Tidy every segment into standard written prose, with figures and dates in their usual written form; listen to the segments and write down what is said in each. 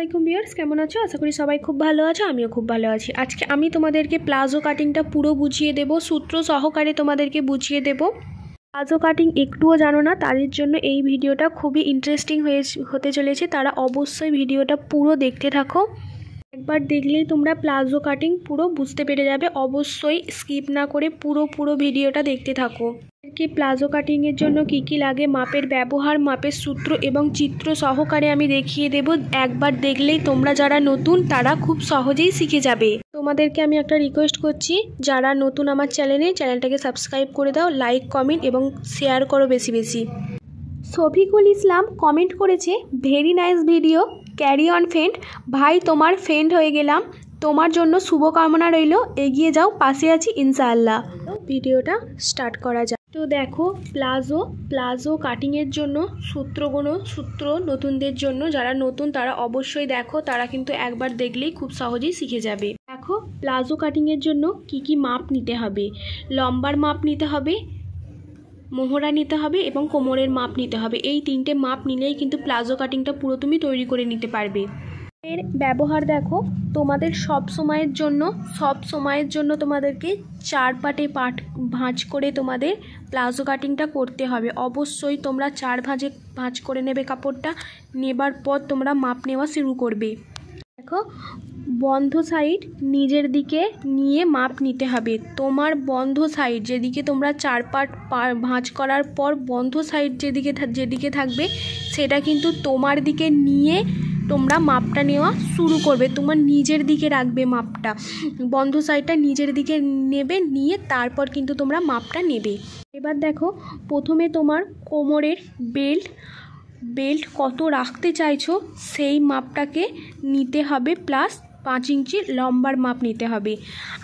আসসালামাইকুম ভিউয়ার্স, কেমন আছো? আশা করি সবাই খুব ভালো আছো, আমিও খুব ভালো আছি। আজকে আমি তোমাদেরকে প্লাজো কাটিংটা পুরো বুঝিয়ে দেব, সূত্র সহকারে তোমাদেরকে বুঝিয়ে দেব। প্লাজো কাটিং একটুও জানো না, তাদের জন্য এই ভিডিওটা খুবই ইন্টারেস্টিং হতে চলেছে। তারা অবশ্যই ভিডিওটা পুরো দেখতে থাকো। একবার দেখলেই তোমরা প্লাজো কাটিং পুরো বুঝতে পেরে যাবে। অবশ্যই স্কিপ না করে পুরো ভিডিওটা দেখতে থাকো। কি প্লাজো কাটিংয়ের জন্য কি লাগে, মাপের ব্যবহার, মাপের সূত্র এবং চিত্র সহকারে আমি দেখিয়ে দেব। একবার দেখলেই তোমরা যারা নতুন তারা খুব সহজেই শিখে যাবে। তোমাদেরকে আমি একটা রিকোয়েস্ট করছি, যারা নতুন আমার চ্যানেলটাকে সাবস্ক্রাইব করে দাও, লাইক কমেন্ট এবং শেয়ার করো বেশি বেশি। শফিকুল ইসলাম কমেন্ট করেছে, very nice video, carry on friend. ভাই তোমার ফ্রেন্ড হয়ে গেলাম, তোমার জন্য শুভকামনা রইল, এগিয়ে যাও, পাশে আছি ইনশাআল্লাহ। ভিডিওটা স্টার্ট করা যায়। তো দেখো, প্লাজো কাটিংয়ের জন্য সূত্র নতুনদের জন্য, যারা নতুন তারা অবশ্যই দেখো, তারা কিন্তু একবার দেখলেই খুব সহজেই শিখে যাবে। দেখো, প্লাজো কাটিংয়ের জন্য কি মাপ নিতে হবে। লম্বার মাপ নিতে হবে, মোহরা নিতে হবে এবং কোমরের মাপ নিতে হবে। এই তিনটে মাপ নিলেই কিন্তু প্লাজো কাটিংটা পুরো তুমি তৈরি করে নিতে পারবে। এর ব্যবহার দেখো, তোমাদের সব সময়ের জন্য তোমাদেরকে 4 পাটে ভাঁজ করে তোমাদের প্লাজো কাটিংটা করতে হবে। অবশ্যই তোমরা 4 ভাঁজ করে নেবে কাপড়টা। নেবার পর তোমরা মাপ নেওয়া শুরু করবে। দেখো, বন্ধ সাইড নিজের দিকে নিয়ে মাপ নিতে হবে। তোমার বন্ধ সাইড যেদিকে তোমরা 4 পাট ভাঁজ করার পর বন্ধ সাইড যেদিকে থাকবে সেটা কিন্তু তোমার দিকে নিয়ে তোমরা মাপটা নেওয়া শুরু করবে। তোমার নিজের দিকে রাখবে মাপটা, বন্ধ সাইডটা নিজের দিকে নেবে, নিয়ে তারপর কিন্তু তোমরা মাপটা নেবে। এবার দেখো, প্রথমে তোমার কোমরের বেল্ট কত রাখতে চাইছো সেই মাপটাকে নিতে হবে, প্লাস 5 ইঞ্চি লম্বার মাপ নিতে হবে।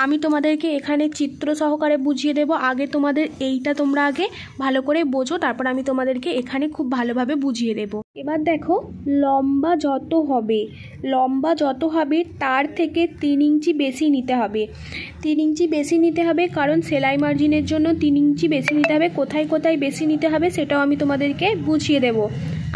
আমি তোমাদেরকে এখানে চিত্র সহকারে বুঝিয়ে দেব। আগে তোমাদের এইটা তোমরা আগে ভালো করে বোঝো, তারপর আমি তোমাদেরকে এখানে খুব ভালোভাবে বুঝিয়ে দেব। এবার দেখো, লম্বা যত হবে তার থেকে 3 ইঞ্চি বেশি নিতে হবে। 3 ইঞ্চি বেশি নিতে হবে, কারণ সেলাই মার্জিনের জন্য 3 ইঞ্চি বেশি নিতে হবে। কোথায় বেশি নিতে হবে সেটাও আমি তোমাদেরকে বুঝিয়ে দেব।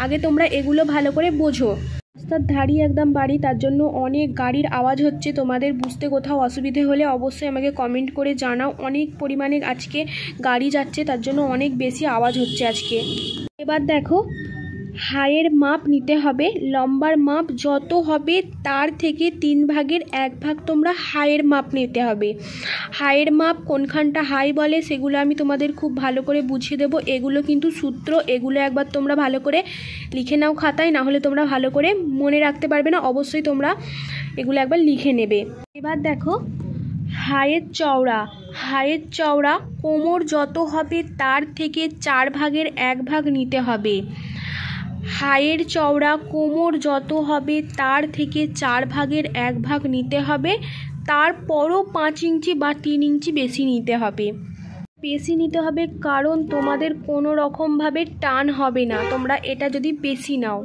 আগে তোমরা এগুলো ভালো করে বোঝো। রাস্তার ধারি একদম বাড়ি, তার জন্য অনেক গাড়ির আওয়াজ হচ্ছে। তোমাদের বুঝতে কোথাও অসুবিধে হলে অবশ্যই আমাকে কমেন্ট করে জানাও। অনেক পরিমাণে আজকে গাড়ি যাচ্ছে, তার জন্য অনেক বেশি আওয়াজ হচ্ছে আজকে। এবার দেখো, হাইয়ের মাপ নিতে হবে। লম্বার মাপ যত হবে তার থেকে 3 ভাগের 1 ভাগ তোমরা হাইয়ের মাপ নিতে হবে। হাইয়ের মাপ কোনখানটা হাই বলে সেগুলো আমি তোমাদের খুব ভালো করে বুঝিয়ে দেব। এগুলো কিন্তু সূত্র, এগুলো একবার তোমরা ভালো করে লিখে নাও খাতায়, না হলে তোমরা ভালো করে মনে রাখতে পারবে না। অবশ্যই তোমরা এগুলো একবার লিখে নেবে। এবার দেখো, হাইয়ের চওড়া কোমর যত হবে তার থেকে 4 ভাগের 1 ভাগ নিতে হবে। হাইয়ের চওড়া কোমর যত হবে তার থেকে 4 ভাগের 1 ভাগ নিতে হবে। তারপরও 5 ইঞ্চি বা 3 ইঞ্চি বেশি নিতে হবে, কারণ তোমাদের কোনো রকমভাবে টান হবে না তোমরা এটা যদি বেশি নাও।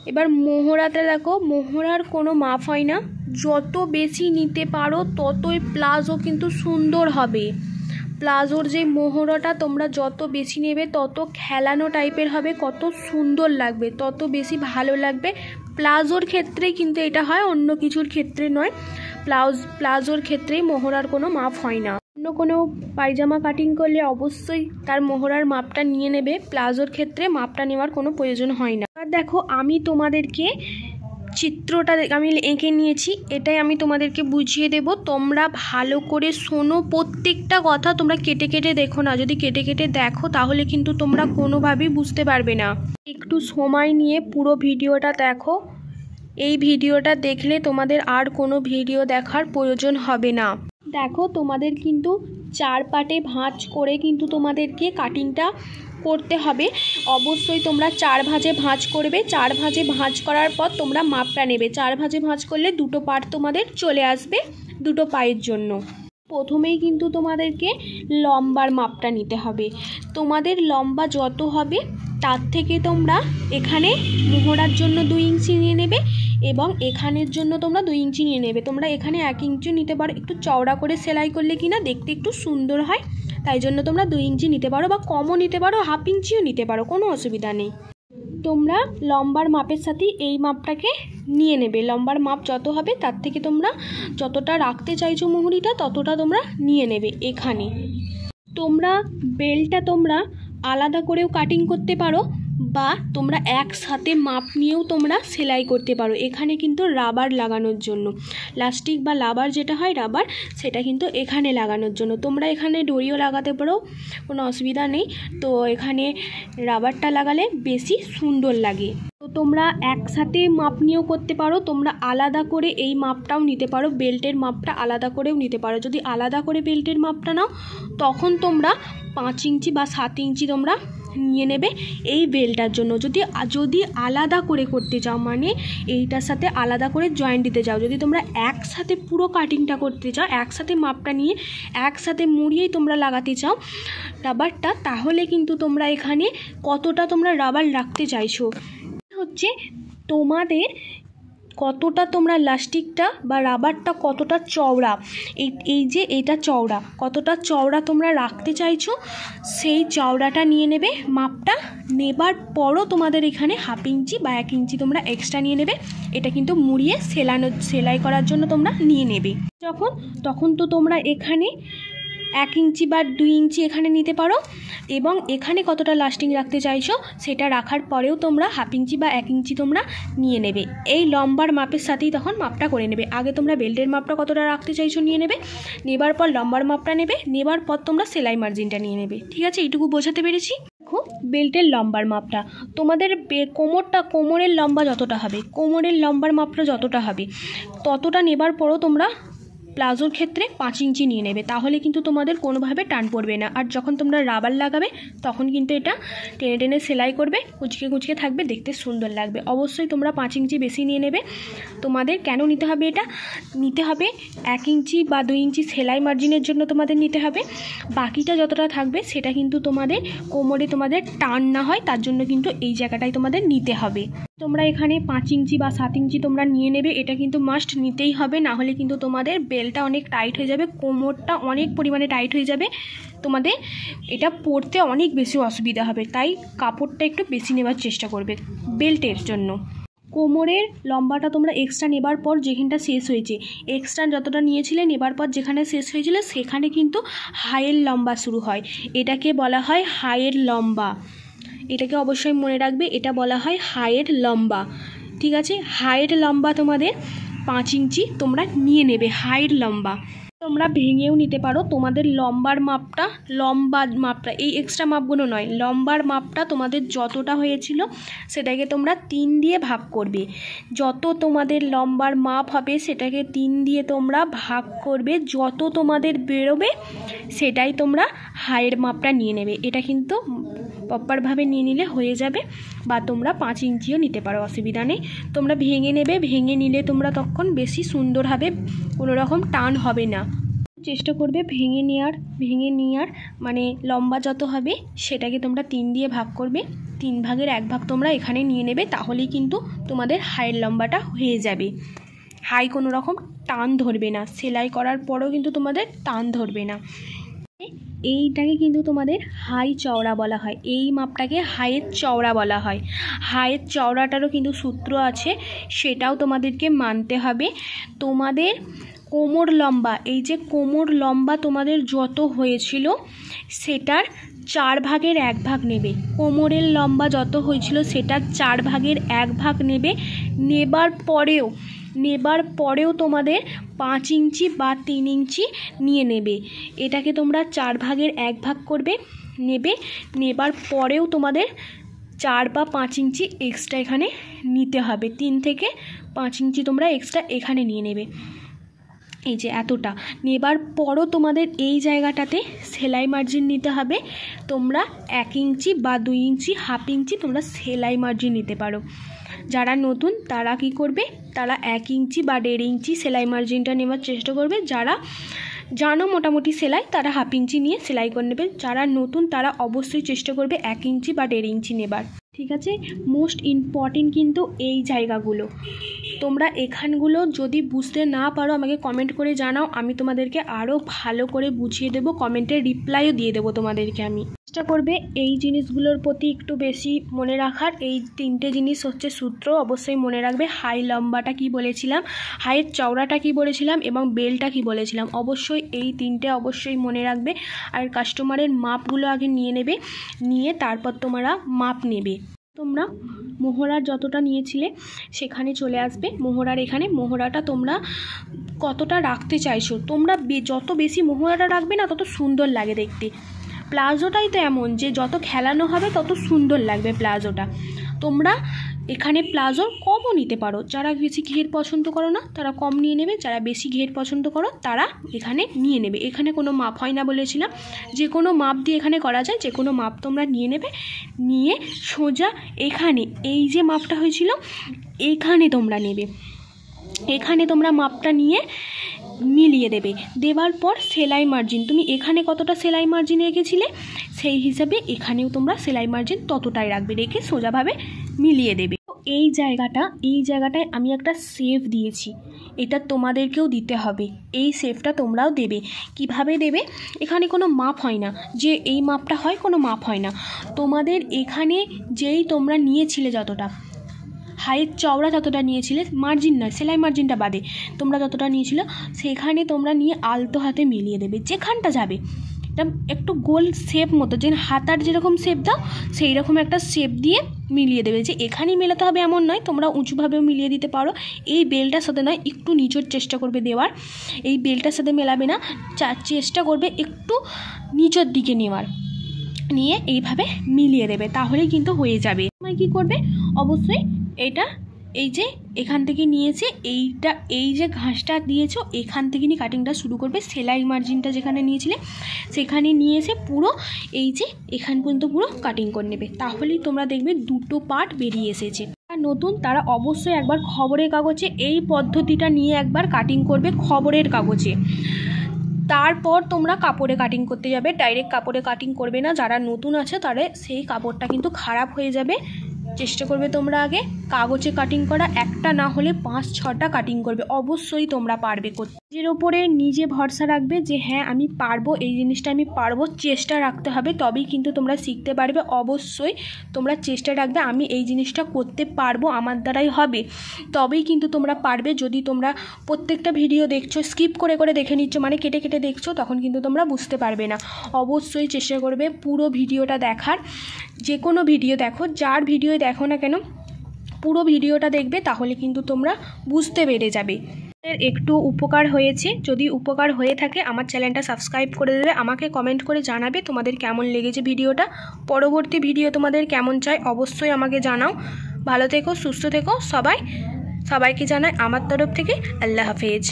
এবার মোহরাতে দেখো, মোহরার কোনো মাপ হয় না, যত বেশি নিতে পারো ততই প্লাজো কিন্তু সুন্দর হবে। প্লাজোর যে মোহরাটা তোমরা যত বেশি নেবে তত খেলানো টাইপের হবে, কত সুন্দর লাগবে, তত বেশি ভালো লাগবে। প্লাজোর ক্ষেত্রে কিন্তু এটা হয়, অন্য কিছুর ক্ষেত্রে নয়। প্লাজোর ক্ষেত্রেই মোহরার কোনো মাপ হয় না। অন্য কোনো পায়জামা কাটিং করলে অবশ্যই তার মোহরার মাপটা নিয়ে নেবে, প্লাজোর ক্ষেত্রে মাপটা নেওয়ার কোনো প্রয়োজন হয় না। আর দেখো, আমি তোমাদেরকে চিত্রটা আমি এঁকে নিয়েছি, এটাই আমি তোমাদেরকে বুঝিয়ে দেব। তোমরা ভালো করে শোনো, প্রত্যেকটা কথা তোমরা কেটে দেখো না। যদি কেটে দেখো তাহলে কিন্তু তোমরা কোনোভাবেই বুঝতে পারবে না। একটু সময় নিয়ে পুরো ভিডিওটা দেখো। এই ভিডিওটা দেখলে তোমাদের আর কোনো ভিডিও দেখার প্রয়োজন হবে না। দেখো, তোমাদের কিন্তু 4 পাটে ভাঁজ করে কিন্তু তোমাদেরকে কাটিংটা করতে হবে। অবশ্যই তোমরা 4 ভাঁজে ভাঁজ করবে। 4 ভাঁজে ভাঁজ করার পর তোমরা মাপটা নেবে। 4 ভাঁজে ভাঁজ করলে 2টো পার্ট তোমাদের চলে আসবে 2টো পায়ের জন্য। প্রথমেই কিন্তু তোমাদেরকে লম্বার মাপটা নিতে হবে। তোমাদের লম্বা যত হবে তার থেকে তোমরা এখানে মোহরার জন্য 2 ইঞ্চি নিয়ে নেবে এবং এখানের জন্য তোমরা 2 ইঞ্চি নিয়ে নেবে। তোমরা এখানে 1 ইঞ্চি নিতে পারো, একটু চওড়া করে সেলাই করলে কিনা দেখতে একটু সুন্দর হয়, তাই জন্য তোমরা 2 ইঞ্চি নিতে পারো, বা কমও নিতে পারো, 1/2 ইঞ্চিও নিতে পারো, কোনো অসুবিধা নেই। তোমরা লম্বার মাপের সাথে এই মাপটাকে নিয়ে নেবে। লম্বার মাপ যত হবে তার থেকে তোমরা যতটা রাখতে চাইছো মুহুরিটা ততটা তোমরা নিয়ে নেবে। এখানে তোমরা বেল্টটা তোমরা আলাদা করেও কাটিং করতে পারো বা তোমরা একসাথে মাপ নিয়েও তোমরা সেলাই করতে পারো। এখানে কিন্তু রাবার লাগানোর জন্য, লাস্টিক বা রাবার যেটা হয় রাবার, সেটা কিন্তু এখানে লাগানোর জন্য। তোমরা এখানে ডরিও লাগাতে পারো, কোনো অসুবিধা নেই। তো এখানে রাবারটা লাগালে বেশি সুন্দর লাগে। তো তোমরা একসাথে মাপ নিয়েও করতে পারো, তোমরা আলাদা করে এই মাপটাও নিতে পারো, বেল্টের মাপটা আলাদা করেও নিতে পারো। যদি আলাদা করে বেল্টের মাপটা নাও তখন তোমরা 5 ইঞ্চি বা 7 ইঞ্চি তোমরা নিয়ে নেবে এই বেল্টটার জন্য। যদি আলাদা করে করতে চাও, মানে এইটার সাথে আলাদা করে জয়েন্ট দিতে চাও, যদি তোমরা একসাথে পুরো কাটিংটা করতে চাও, একসাথে মাপটা নিয়ে একসাথে মুড়িয়েই তোমরা লাগাতে চাও রাবারটা, তাহলে কিন্তু তোমরা এখানে কতটা তোমরা রাবার রাখতে চাইছো হচ্ছে তোমাদের কতটা তোমরা লাস্টিকটা বা রাবারটা কতটা চওড়া, এই যে এটা চওড়া, কতটা চওড়া তোমরা রাখতে চাইছো সেই চওড়াটা নিয়ে নেবে। মাপটা নেবার পরও তোমাদের এখানে 1/2 ইঞ্চি বা 1 ইঞ্চি তোমরা এক্সট্রা নিয়ে নেবে। এটা কিন্তু মুড়িয়ে সেলাই করার জন্য তোমরা নিয়ে নেবে। তখন তো তোমরা এখানে 1 ইঞ্চি বা 2 ইঞ্চি এখানে নিতে পারো, এবং এখানে কতটা লাস্টিং রাখতে চাইছো সেটা রাখার পরেও তোমরা 1/2 ইঞ্চি বা 1 ইঞ্চি তোমরা নিয়ে নেবে। এই লম্বার মাপের সাথেই তখন মাপটা করে নেবে। আগে তোমরা বেল্টের মাপটা কতটা রাখতে চাইছো নিয়ে নেবে, নেবার পর লম্বার মাপটা নেবে, নেবার পর তোমরা সেলাই মার্জিনটা নিয়ে নেবে। ঠিক আছে, এইটুকু বোঝাতে পেরেছি? দেখো, বেল্টের লম্বার মাপটা তোমাদের কোমরের লম্বা যতটা হবে, কোমরের লম্বার মাপটা যতটা হবে ততটা নেবার পরও তোমরা প্লাজোর ক্ষেত্রে 5 ইঞ্চি নিয়ে নেবে, তাহলে কিন্তু তোমাদের কোনোভাবে টান পড়বে না। আর যখন তোমরা রাবার লাগাবে তখন কিন্তু এটা টেনে টেনে সেলাই করবে, কুচকে কুচকে থাকবে, দেখতে সুন্দর লাগবে। অবশ্যই তোমরা 5 ইঞ্চি বেশি নিয়ে নেবে। তোমাদের কেন নিতে হবে, এটা নিতে হবে 1 ইঞ্চি বা 2 ইঞ্চি সেলাই মার্জিনের জন্য তোমাদের নিতে হবে। বাকিটা যতটা থাকবে সেটা কিন্তু তোমাদের কোমরে তোমাদের টান না হয় তার জন্য কিন্তু এই জায়গাটাই তোমাদের নিতে হবে। তোমরা এখানে 5 ইঞ্চি বা 7 ইঞ্চি তোমরা নিয়ে নেবে, এটা কিন্তু মাস্ট নিতেই হবে, না হলে কিন্তু তোমাদের বেল্টটা অনেক টাইট হয়ে যাবে, কোমরটা অনেক পরিমাণে টাইট হয়ে যাবে, তোমাদের এটা পরতে অনেক বেশি অসুবিধা হবে। তাই কাপড়টা একটু বেশি নেবার চেষ্টা করবে বেল্টের জন্য। কোমরের লম্বাটা তোমরা এক্সট্রা নেবার পর যেখানটা শেষ হয়েছে, এক্সট্রা যতটা নিয়েছিলে নেবার পর যেখানে শেষ হয়েছিল সেখানে কিন্তু হাইয়ের লম্বা শুরু হয়, এটাকে বলা হয় হাইয়ের লম্বা। এটাকে অবশ্যই মনে রাখবে, এটা বলা হয় হাইয়ের লম্বা। ঠিক আছে, হাইয়ের লম্বা তোমাদের 5 ইঞ্চি তোমরা নিয়ে নেবে। হাইয়ের লম্বা তোমরা ভেঙেও নিতে পারো, তোমাদের লম্বার মাপটা এই এক্সট্রা মাপগুলো নয়, লম্বার মাপটা তোমাদের যতটা হয়েছিল সেটাকে তোমরা 3 দিয়ে ভাগ করবে। যত তোমাদের লম্বার মাপ হবে সেটাকে 3 দিয়ে তোমরা ভাগ করবে, যত তোমাদের বেরোবে সেটাই তোমরা হাইয়ের মাপটা নিয়ে নেবে। এটা কিন্তু প্রপারভাবে নিয়ে নিলে হয়ে যাবে, বা তোমরা 5 ইঞ্চিও নিতে পারো, অসুবিধা নেই। তোমরা ভেঙে নেবে, ভেঙে নিলে তোমরা তখন বেশি সুন্দর হবে, কোনো রকম টান হবে না। চেষ্টা করবে ভেঙে নেওয়ার মানে লম্বা যত হবে সেটাকে তোমরা 3 দিয়ে ভাগ করবে, 3 ভাগের 1 ভাগ তোমরা এখানে নিয়ে নেবে, তাহলেই কিন্তু তোমাদের হাইয়ের লম্বাটা হয়ে যাবে। হাই কোনো রকম টান ধরবে না, সেলাই করার পরেও কিন্তু তোমাদের টান ধরবে না। এইটাকে কিন্তু তোমাদের হাই চওড়া বলা হয়, এই মাপটাকে হাইয়ের চওড়া বলা হয়। হাইয়ের চওড়াটারও কিন্তু সূত্র আছে, সেটাও তোমাদেরকে মানতে হবে। তোমাদের কোমর লম্বা, এই যে কোমর লম্বা তোমাদের যত হয়েছিল সেটার 4 ভাগের 1 ভাগ নেবে। কোমরের লম্বা যত হয়েছিল সেটার 4 ভাগের 1 ভাগ নেবে। নেবার পরেও তোমাদের 5 ইঞ্চি বা 3 ইঞ্চি নিয়ে নেবে। এটাকে তোমরা 4 ভাগের 1 ভাগ করবে, নেবার পরেও তোমাদের 4 বা 5 ইঞ্চি এক্সট্রা এখানে নিতে হবে। 3 থেকে 5 ইঞ্চি তোমরা এক্সট্রা এখানে নিয়ে নেবে। এই যে এতটা নেবার পরও তোমাদের এই জায়গাটাতে সেলাই মার্জিন নিতে হবে। তোমরা 1 ইঞ্চি বা 2 ইঞ্চি 1/2 ইঞ্চি তোমরা সেলাই মার্জিন নিতে পারো। যারা নতুন তারা কি করবে, তারা 1 ইঞ্চি বা 1.5 ইঞ্চি সেলাই মার্জিনটা নেওয়ার চেষ্টা করবে। যারা জানো মোটামুটি সেলাই তারা 1/2 ইঞ্চি নিয়ে সেলাই করে নেবে। যারা নতুন তারা অবশ্যই চেষ্টা করবে 1 ইঞ্চি বা 1.5 ইঞ্চি নেবার। ঠিক আছে, মোস্ট ইম্পর্টেন্ট কিন্তু এই জায়গাগুলো। তোমরা এখানগুলো যদি বুঝতে না পারো আমাকে কমেন্ট করে জানাও, আমি তোমাদেরকে আরও ভালো করে বুঝিয়ে দেবো, কমেন্টের রিপ্লাইও দিয়ে দেবো তোমাদেরকে। আমি চেষ্টা করবে এই জিনিসগুলোর প্রতি একটু বেশি মনে রাখার। এই 3টে জিনিস হচ্ছে সূত্র, অবশ্যই মনে রাখবে। হাই লম্বাটা কি বলেছিলাম, হাইয়ের চওড়াটা কি বলেছিলাম, এবং বেলটা কি বলেছিলাম, অবশ্যই এই 3টে অবশ্যই মনে রাখবে। আর কাস্টমারের মাপগুলো আগে নিয়ে নেবে, নিয়ে তারপর তোমরা মাপ নেবে। তোমরা মোহরার যতটা নিয়েছিলে সেখানে চলে আসবে, মোহরার এখানে মোহরাটা তোমরা কতটা রাখতে চাইছো। তোমরা যত বেশি মোহরাটা রাখবে না তত সুন্দর লাগে দেখতে। প্লাজোটাই তো এমন যে যত খেলানো হবে তত সুন্দর লাগবে প্লাজোটা। তোমরা এখানে প্লাজো কমও নিতে পারো, যারা বেশি ঘের পছন্দ করো না তারা কম নিয়ে নেবে, যারা বেশি ঘের পছন্দ করো তারা এখানে নিয়ে নেবে। এখানে কোনো মাপ হয় না বলেছিলাম, যে কোনো মাপ দিয়ে এখানে করা যায়, যে কোনো মাপ তোমরা নিয়ে নেবে। নিয়ে সোজা এখানে এই যে মাপটা হয়েছিল এখানে তোমরা নেবে, এখানে তোমরা মাপটা নিয়ে মিলিয়ে দেবে। দেওয়ার পর সেলাই মার্জিন তুমি এখানে কতটা সেলাই মার্জিন রেখেছিলে সেই হিসাবে এখানেও তোমরা সেলাই মার্জিন ততটাই রাখবে, রেখে সোজাভাবে মিলিয়ে দেবে। এই জায়গাটায় আমি একটা সেভ দিয়েছি, এটা তোমাদেরকেও দিতে হবে। এই সেভটা তোমরাও দেবে। কিভাবে দেবে, এখানে কোনো মাপ হয় না যে এই মাপটা হয়, কোনো মাপ হয় না। তোমাদের এখানে যেই তোমরা নিয়েছিলে যতটা হাইয়ের চওড়া যতটা নিয়েছিলে, মার্জিন নয় সেলাই মার্জিনটা বাদে, তোমরা যতটা নিয়েছিল সেখানে তোমরা নিয়ে আলতো হাতে মিলিয়ে দেবে। যেখানটা যাবে এটা একটু গোল শেপ মতো, যে হাতার যেরকম শেপ দাও সেই রকম একটা শেপ দিয়ে মিলিয়ে দেবে। যে এখানেই মেলাতে হবে এমন নয়, তোমরা উঁচুভাবেও মিলিয়ে দিতে পারো। এই বেলটার সাথে নয়, একটু নিচের চেষ্টা করবে দেওয়ার, এই বেলটার সাথে মেলাবে না, চেষ্টা করবে একটু নিচের দিকে নেওয়ার, নিয়ে এইভাবে মিলিয়ে দেবে, তাহলেই কিন্তু হয়ে যাবে। তোমায় কী করবে, অবশ্যই এটা এই যে এখান থেকে নিয়েছে এইটা, এই যে ঘাসটা দিয়েছো এখান থেকে নিয়ে কাটিংটা শুরু করবে। সেলাই মার্জিনটা যেখানে নিয়েছিলে সেখানে নিয়ে এসে পুরো এই যে এখান পর্যন্ত পুরো কাটিং করে নেবে, তাহলেই তোমরা দেখবে দুটো পার্ট বেরিয়ে এসেছে। আর নতুন তারা অবশ্যই একবার খবরের কাগজে এই পদ্ধতিটা নিয়ে একবার কাটিং করবে, খবরের কাগজে। তারপর তোমরা কাপড়ে কাটিং করতে যাবে, ডাইরেক্ট কাপড়ে কাটিং করবে না। যারা নতুন আছে তারা সেই কাপড়টা কিন্তু খারাপ হয়ে যাবে। চেষ্টা করবে তোমরা আগে কাগজে কাটিং করা, একটা না হলে 5-6টা কাটিং করবে, অবশ্যই তোমরা পারবে করতে। নিজের ওপরে নিজে ভরসা রাখবে যে হ্যাঁ আমি পারবো, এই জিনিসটা আমি পারবো, চেষ্টা রাখতে হবে, তবেই কিন্তু তোমরা শিখতে পারবে। অবশ্যই তোমরা চেষ্টা রাখবে আমি এই জিনিসটা করতে পারবো, আমার দ্বারাই হবে, তবেই কিন্তু তোমরা পারবে। যদি তোমরা প্রত্যেকটা ভিডিও দেখছো স্কিপ করে করে দেখে নিচ্ছ, মানে কেটে কেটে দেখছো, তখন কিন্তু তোমরা বুঝতে পারবে না। অবশ্যই চেষ্টা করবে পুরো ভিডিওটা দেখার। যে কোনো ভিডিও দেখো, যার ভিডিও দেখো না কেন পুরো ভিডিওটা দেখবে, তাহলে কিন্তু তোমরা বুঝতে পেরে যাবে। একটু উপকার হয়েছে, যদি উপকার হয়ে থাকে আমার চ্যানেলটা সাবস্ক্রাইব করে দেবে, আমাকে কমেন্ট করে জানাবে তোমাদের কেমন লেগেছে ভিডিওটা। পরবর্তী ভিডিও তোমাদের কেমন চাই অবশ্যই আমাকে জানাও। ভালো থেকো, সুস্থ থেকো সবাইকে জানাই আমার তরফ থেকে আল্লাহ হাফেজ।